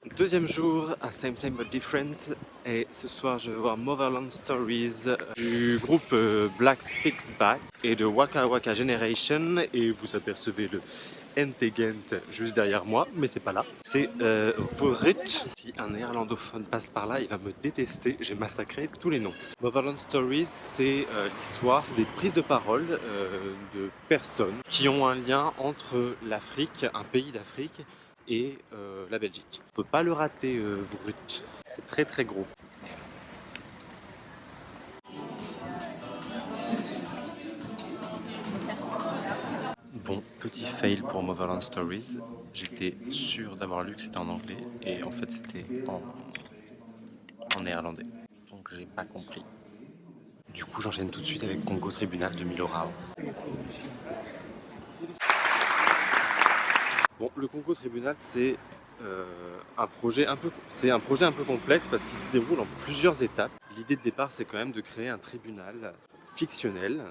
Deuxième jour, un Same Same But Different, et ce soir je vais voir Motherland Stories du groupe Black Speaks Back et de Waka Waka Generation, et vous apercevez le Gent juste derrière moi, mais c'est pas là. C'est Voorut. Si un néerlandophone passe par là, il va me détester, j'ai massacré tous les noms. Motherland Stories, c'est l'histoire, c'est des prises de parole de personnes qui ont un lien entre l'Afrique, un pays d'Afrique, et la Belgique. On peut pas le rater, Voorut. C'est très très gros. Bon, petit fail pour Motherland Stories. J'étais sûr d'avoir lu que c'était en anglais et en fait c'était en néerlandais. Donc j'ai pas compris. Du coup j'enchaîne tout de suite avec Congo Tribunal de Milo Rao. Bon, le Congo Tribunal c'est un projet un peu complexe parce qu'il se déroule en plusieurs étapes. L'idée de départ c'est quand même de créer un tribunal fictionnel,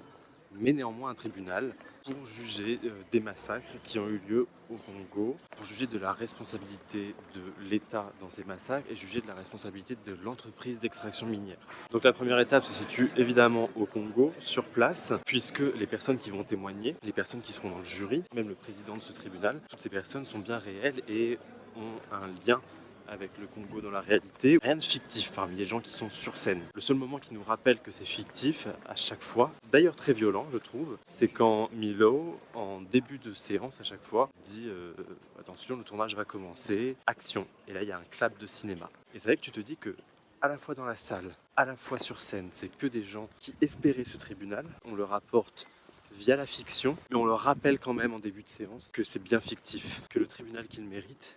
mais néanmoins un tribunal pour juger des massacres qui ont eu lieu au Congo, pour juger de la responsabilité de l'État dans ces massacres et juger de la responsabilité de l'entreprise d'extraction minière. Donc la première étape se situe évidemment au Congo, sur place, puisque les personnes qui vont témoigner, les personnes qui seront dans le jury, même le président de ce tribunal, toutes ces personnes sont bien réelles et ont un lien avec le Congo dans la réalité. Rien de fictif parmi les gens qui sont sur scène. Le seul moment qui nous rappelle que c'est fictif à chaque fois, d'ailleurs très violent je trouve, c'est quand Milo, en début de séance à chaque fois, dit attention, le tournage va commencer, action. Et là il y a un clap de cinéma. Et c'est vrai que tu te dis que à la fois dans la salle, à la fois sur scène, c'est que des gens qui espéraient ce tribunal. On le rapporte via la fiction, mais on leur rappelle quand même en début de séance que c'est bien fictif, que le tribunal qu'ils méritent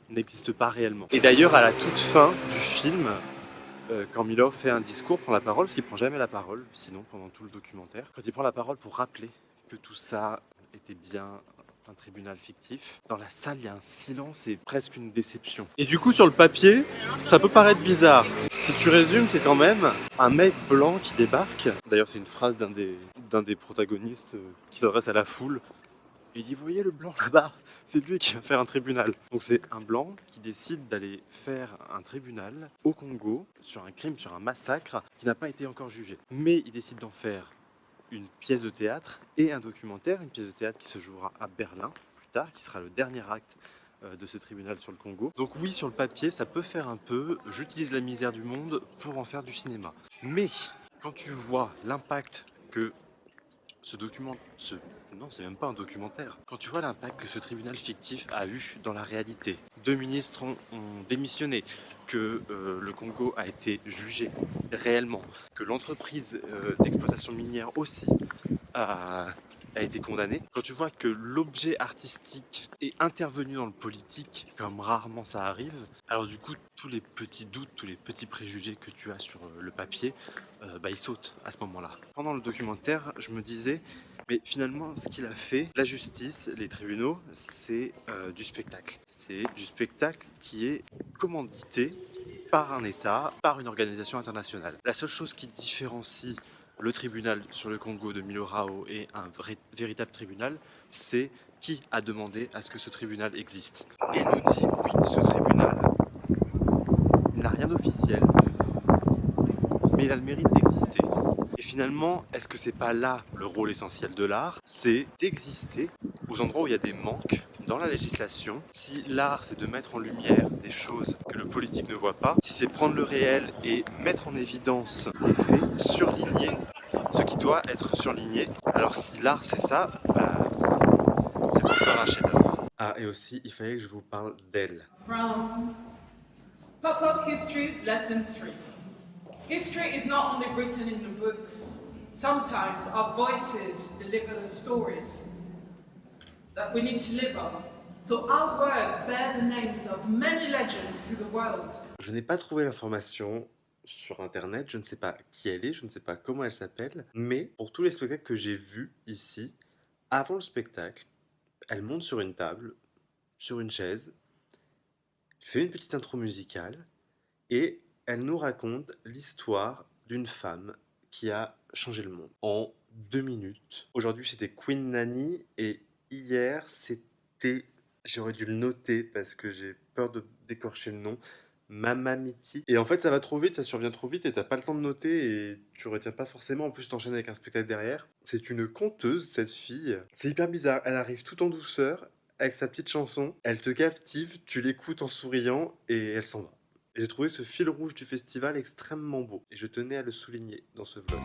n'existe pas réellement. Et d'ailleurs, à la toute fin du film, quand Milo fait un discours, prend la parole, parce qu'il prend jamais la parole, sinon pendant tout le documentaire, quand il prend la parole pour rappeler que tout ça était bien un tribunal fictif, dans la salle, il y a un silence et presque une déception. Et du coup, sur le papier, ça peut paraître bizarre. Si tu résumes, c'est quand même un mec blanc qui débarque. D'ailleurs, c'est une phrase d'un des protagonistes qui s'adresse à la foule. Et il dit, vous voyez le blanc là-bas, c'est lui qui va faire un tribunal. Donc c'est un blanc qui décide d'aller faire un tribunal au Congo sur un crime, sur un massacre qui n'a pas été encore jugé. Mais il décide d'en faire une pièce de théâtre et un documentaire, une pièce de théâtre qui se jouera à Berlin plus tard, qui sera le dernier acte de ce tribunal sur le Congo. Donc oui, sur le papier, ça peut faire un peu « j'utilise la misère du monde pour en faire du cinéma ». Mais quand tu vois l'impact que non, c'est même pas un documentaire. Quand tu vois l'impact que ce tribunal fictif a eu dans la réalité, 2 ministres ont démissionné, que le Congo a été jugé réellement, que l'entreprise d'exploitation minière aussi a, a été condamnée. Quand tu vois que l'objet artistique est intervenu dans le politique, comme rarement ça arrive, alors du coup, tous les petits doutes, tous les petits préjugés que tu as sur le papier, ils sautent à ce moment-là. Pendant le documentaire, je me disais, mais finalement, ce qu'il a fait, la justice, les tribunaux, c'est du spectacle. C'est du spectacle qui est commandité par un État, par une organisation internationale. La seule chose qui différencie le tribunal sur le Congo de Milo Rao et un véritable tribunal, c'est qui a demandé à ce que ce tribunal existe. Et nous dit, oui, ce tribunal n'a rien d'officiel, mais il a le mérite d'exister. Et finalement, est-ce que c'est pas là le rôle essentiel de l'art? C'est d'exister aux endroits où il y a des manques dans la législation. Si l'art, c'est de mettre en lumière des choses que le politique ne voit pas, si c'est prendre le réel et mettre en évidence les faits, surligner ce qui doit être surligné, alors si l'art c'est ça, c'est encore un chef-d'œuvre. Ah, et aussi, il fallait que je vous parle d'elle. From Pop-Up History Lesson 3. History is not only written in the books. Sometimes our voices deliver the stories that we need to live on. So our words bear the names of many legends to the world. Je n'ai pas trouvé l'information sur internet, je ne sais pas qui elle est, je ne sais pas comment elle s'appelle, mais pour tous les spectacles que j'ai vus ici, avant le spectacle, elle monte sur une table, sur une chaise, fait une petite intro musicale et elle nous raconte l'histoire d'une femme qui a changé le monde en 2 minutes. Aujourd'hui c'était Queen Nani et hier c'était... J'aurais dû le noter parce que j'ai peur de d'écorcher le nom. Mamamiti. Et en fait, ça va trop vite, ça survient trop vite et t'as pas le temps de noter et tu retiens pas forcément. En plus, t'enchaînes avec un spectacle derrière. C'est une conteuse, cette fille. C'est hyper bizarre. Elle arrive tout en douceur avec sa petite chanson. Elle te captive, tu l'écoutes en souriant et elle s'en va. Et j'ai trouvé ce fil rouge du festival extrêmement beau. Et je tenais à le souligner dans ce vlog.